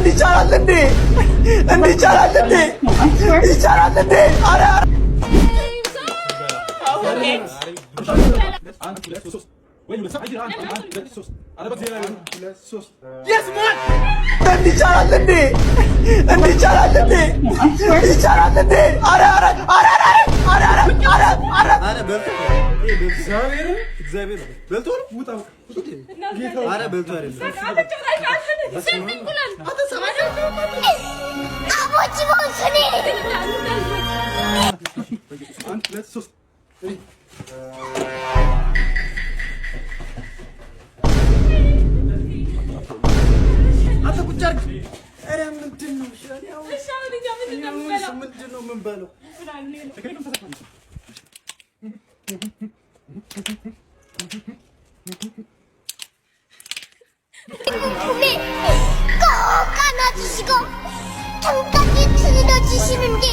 ይቻላል እንዴ? ይቻላል እንዴ? ይቻላል እንዴ? አረ ይቻላል እንዴ? ይቻላል እንዴ? ይቻላል እንዴ? አረ አረ አረ አረ አረ አረ አረ እግዚአብሔር በልቶ ነው ውጣው። አረ በልቶ አይደለም አቦች ቦንስኔ አንድ ሁለት ሶስት አንተ ቁጭ አድርግ። ኧረ ምንድን ነው ምንድን ነው የምንበለው? 까나주시고 통까지 틀어주시는 게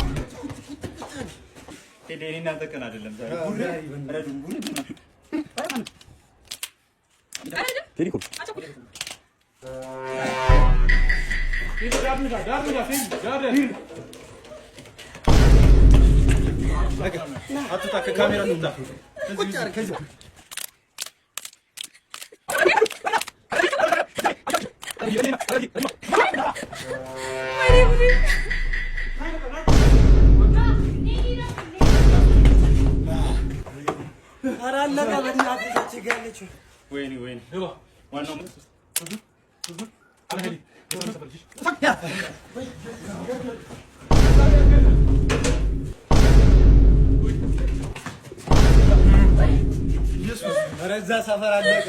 대리나 듣건 አይደለም 대리코 አትታ ከካሜራ ትታ ቁጭ አድርግ ከዚህ ወይኔ ዋናው እዛ ሰፈር አለቀ።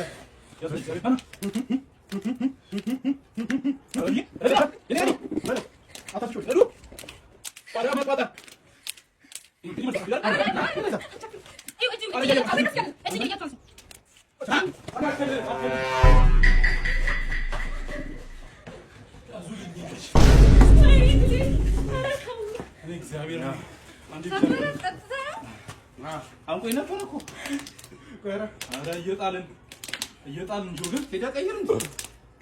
እየጣልን ጆግር ሄዳ ቀይር እንጂ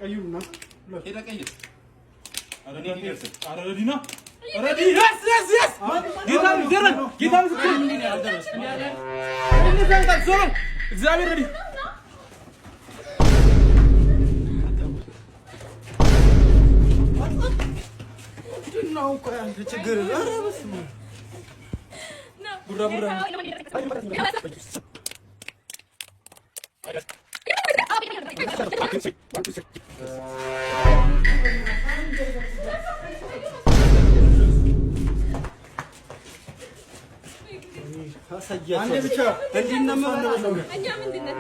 ቀይሩና ሄዳ ቀይር። አረ ነው ይደርስ። አረ ረዲና ረዲ ያስ ጌታ ይደረግ ጌታ ምስክር እንዴ ነው ያደረስ እንዴ ታንታ ዞሮ እግዚአብሔር ረዲ ነው ቆይ አንተ ችግር አረ በስመ ቡራ አንዴ ብቻ እንዲነመው ነው እኛ ምንድነው